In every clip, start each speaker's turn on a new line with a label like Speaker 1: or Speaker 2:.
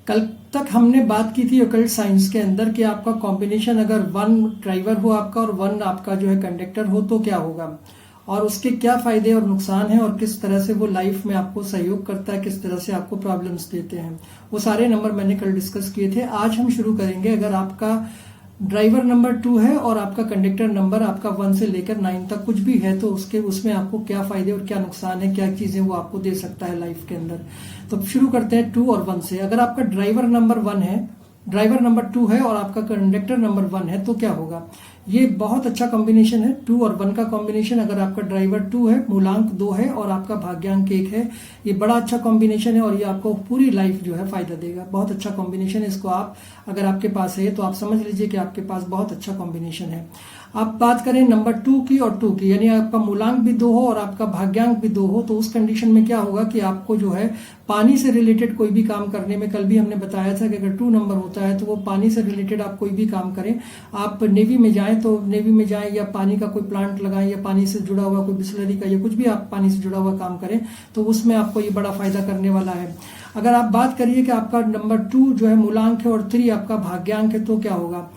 Speaker 1: कल तक हमने बात की थी ऑकल्ट साइंस के अंदर कि आपका कॉम्बिनेशन अगर 1 ड्राइवर हो आपका और 1 आपका जो है कंडक्टर हो तो क्या होगा, और उसके क्या फायदे और नुकसान हैं, और किस तरह से वो लाइफ में आपको सहयोग करता है, किस तरह से आपको प्रॉब्लम्स देते हैं। वो सारे नंबर मैंने कल डिस्कस किए थे। आज हम शुरू करेंगे। अगर आपका ड्राइवर नंबर 2 है और आपका कंडक्टर नंबर आपका 1 से लेकर 9 तक कुछ भी है तो उसमें आपको क्या फायदे और क्या नुकसान है, क्या चीजें वो आपको दे सकता है लाइफ के अंदर। तो शुरू करते हैं 2 और 1 से। अगर आपका ड्राइवर नंबर 1 है, ड्राइवर नंबर 2 है और आपका कंडक्टर नंबर 1 है तो क्या होगा। ये बहुत अच्छा कॉम्बिनेशन है 2 और 1 का कॉम्बिनेशन। अगर आपका ड्राइवर 2 है, मूलांक 2 है और आपका भाग्यांक 1 है, ये बड़ा अच्छा कॉम्बिनेशन है और ये आपको पूरी लाइफ जो है फायदा देगा। बहुत अच्छा कॉम्बिनेशन है। इसको आप अगर आपके पास है तो आप समझ लीजिए कि आपके पास बहुत अच्छा कॉम्बिनेशन है। आप बात करें नंबर 2 की और 2 की, यानी आपका मूलांक भी 2 हो और आपका भाग्यांक भी 2 हो, तो उस कंडीशन में क्या होगा कि आपको जो है पानी से रिलेटेड कोई भी काम करने में, कल भी हमने बताया था कि अगर 2 नंबर होता है तो वो पानी से रिलेटेड आप कोई भी काम करें, आप नेवी में जाएं तो नेवी में जाएं या पानी का कोई प्लांट लगाएं या पानी से जुड़ा हुआ कोई बिस्लरी का या कुछ भी आप पानी से जुड़ा हुआ काम करें तो उसमें आपको ये बड़ा फायदा करने वाला है। अगर आप बात करिए कि आपका नंबर 2 जो है मूलांक है और 3 आपका भाग्यांक है तो क्या होगा।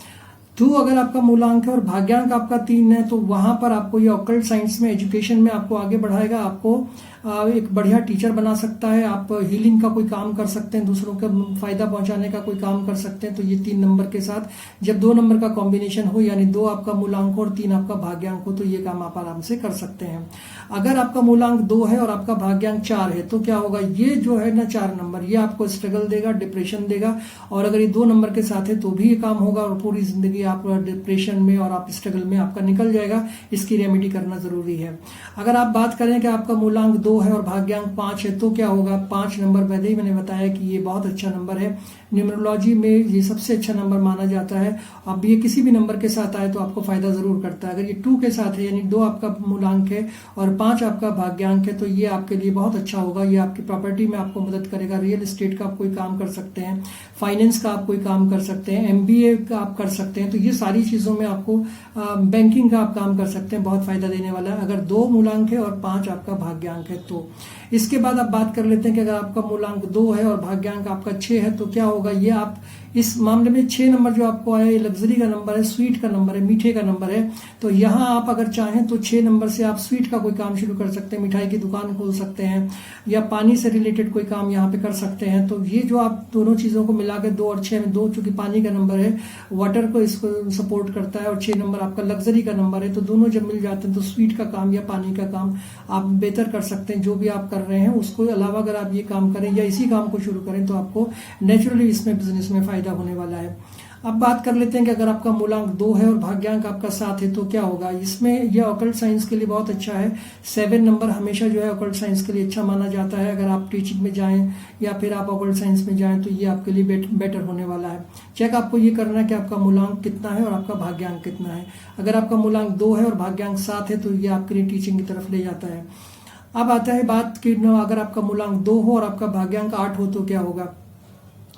Speaker 1: 2 अगर आपका मूलांक है और भाग्यांक आपका 3 है तो वहां पर आपको ये ऑकल्ट साइंस में, एजुकेशन में आपको आगे बढ़ाएगा, आपको एक बढ़िया टीचर बना सकता है, आप हीलिंग का कोई काम कर सकते हैं, दूसरों का फायदा पहुंचाने का कोई काम कर सकते हैं। तो ये 3 नंबर के साथ जब 2 नंबर का कॉम्बिनेशन हो, यानी 2 आपका मूलांक हो और 3 आपका भाग्यांक हो, तो ये काम आप आराम से कर सकते हैं। अगर आपका मूलांक 2 है और आपका भाग्यांक 4 है तो क्या होगा। ये जो है ना 4 नंबर, ये आपको स्ट्रगल देगा, डिप्रेशन देगा, और अगर ये 2 नंबर के साथ है तो भी ये काम होगा और पूरी जिंदगी आप डिप्रेशन में और आप स्ट्रगल में आपका निकल जाएगा। इसकी रेमेडी करना जरूरी है। अगर आप बात करें कि आपका मूलांक 2 है और भाग्यांक 5 है तो क्या होगा। 5 नंबर पहले ही मैंने बताया कि ये बहुत अच्छा नंबर है, न्यूमरोलॉजी में ये सबसे अच्छा नंबर माना जाता है। अब ये किसी भी नंबर के साथ आए तो आपको फायदा जरूर करता है। अगर ये 2 के साथ है, यानी 2 आपका मूलांक है और 5 आपका भाग्यांक है, तो ये आपके लिए बहुत अच्छा होगा। ये आपकी प्रॉपर्टी में आपको मदद करेगा, रियल एस्टेट का आप कोई काम कर सकते हैं, फाइनेंस का आप कोई काम कर सकते हैं, MBA का आप कर सकते हैं। तो ये सारी चीजों में आपको बैंकिंग का आप काम कर सकते हैं, बहुत फायदा देने वाला है अगर 2 मूलांक है और 5 आपका भाग्यांक है तो। इसके बाद आप बात कर लेते हैं कि अगर आपका मूलांक 2 है और भाग्यांक आपका 6 है तो क्या होगा। ये आप इस मामले में 6 नंबर जो आपको आया, ये लग्जरी का नंबर है, स्वीट का नंबर है, मीठे का नंबर है। तो यहाँ आप अगर चाहें तो 6 नंबर से आप स्वीट का कोई काम शुरू कर सकते हैं, मिठाई की दुकान खोल सकते हैं या पानी से रिलेटेड कोई काम यहाँ पे कर सकते हैं। तो ये जो आप दोनों चीजों को मिला के 2 और 6 में, 2 चूंकि पानी का नंबर है, वाटर को इसको सपोर्ट करता है, और 6 नंबर आपका लग्जरी का नंबर है, तो दोनों जब मिल जाते हैं तो स्वीट का काम या पानी का काम आप बेहतर कर सकते हैं। जो भी आप कर रहे हैं उसको अलावा अगर आप ये काम करें या इसी काम को शुरू करें तो आपको नेचुरली इसमें बिजनेस में फायदा होने वाला है। अब बात कर लेते हैं कि अगर आपका मूलांक 2 है और भाग्यांक आपका 7 है तो क्या होगा। इसमें यह ऑकल्ट साइंस के लिए बहुत अच्छा है। 7 नंबर हमेशा जो है ऑकल्ट साइंस के लिए अच्छा माना जाता है। अगर आप टीचिंग में जाएं या फिर आप ऑकल्ट साइंस में जाएं तो ये आपके लिए बेटर होने वाला है। चेक आपको ये करना है कि आपका मूलांक कितना है और आपका भाग्यांक कितना है। अगर आपका मूलांक 2 है और भाग्यांक 7 है तो ये आपके लिए टीचिंग की तरफ ले जाता है। अब आता है बात कि अगर आपका मूलांक 2 हो और आपका भाग्यांक 8 हो तो क्या होगा।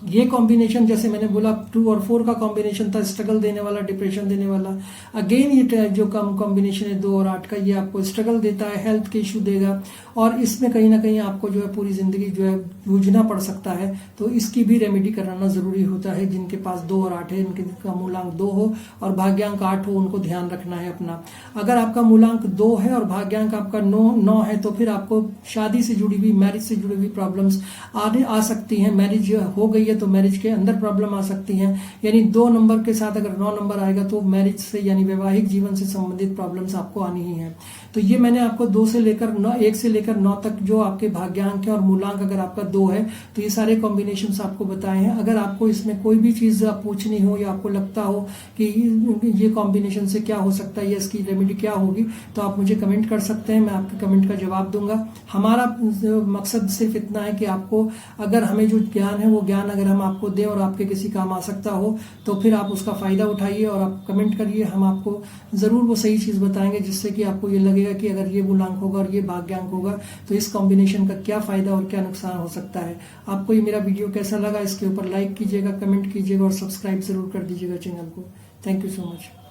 Speaker 1: ये कॉम्बिनेशन जैसे मैंने बोला 2 और 4 का कॉम्बिनेशन था, स्ट्रगल देने वाला, डिप्रेशन देने वाला। अगेन ये जो कॉम्बिनेशन है 2 और 8 का, ये आपको स्ट्रगल देता है, हेल्थ के इशू देगा और इसमें कहीं ना कहीं आपको जो है पूरी जिंदगी जो है जूझना पड़ सकता है। तो इसकी भी रेमेडी कराना जरूरी होता है। जिनके पास 2 और 8 है, इनके मूलांक 2 हो और भाग्यांक 8 हो, उनको ध्यान रखना है अपना। अगर आपका मूलांक 2 है और भाग्यांक आपका 9 है तो फिर आपको शादी से जुड़ी हुई, मैरिज से जुड़ी हुई प्रॉब्लम्स आ सकती हैं। मैरिज हो गई तो मैरिज के अंदर प्रॉब्लम आ सकती है। यानी 2 नंबर के साथ अगर 9 नंबर आएगा तो मैरिज से यानी वैवाहिक जीवन से संबंधित प्रॉब्लम्स आपको आनी ही है। तो ये मैंने आपको 1 से लेकर 9 तक जो आपके भाग्यांक है और मूलांक अगर आपका 2 है तो ये सारे कॉम्बिनेशंस आपको बताए हैं। अगर आपको इसमें कोई भी चीज पूछनी हो या आपको लगता हो कि ये कॉम्बिनेशन से क्या हो सकता है या इसकी रेमेडी क्या होगी तो आप मुझे कमेंट कर सकते हैं, मैं आपके कमेंट का जवाब दूंगा। हमारा मकसद सिर्फ इतना है कि आपको अगर हमें जो ज्ञान है वो ज्ञान अगर हम आपको दें और आपके किसी काम आ सकता हो तो फिर आप उसका फायदा उठाइए और आप कमेंट करिए। हम आपको जरूर वो सही चीज बताएंगे जिससे कि आपको ये लगेगा कि अगर ये मूलांक होगा और ये भाग्यांक होगा तो इस कॉम्बिनेशन का क्या फायदा और क्या नुकसान हो सकता है। आपको ये मेरा वीडियो कैसा लगा, इसके ऊपर लाइक कीजिएगा, कमेंट कीजिएगा और सब्सक्राइब जरूर कर दीजिएगा चैनल को। Thank you so much.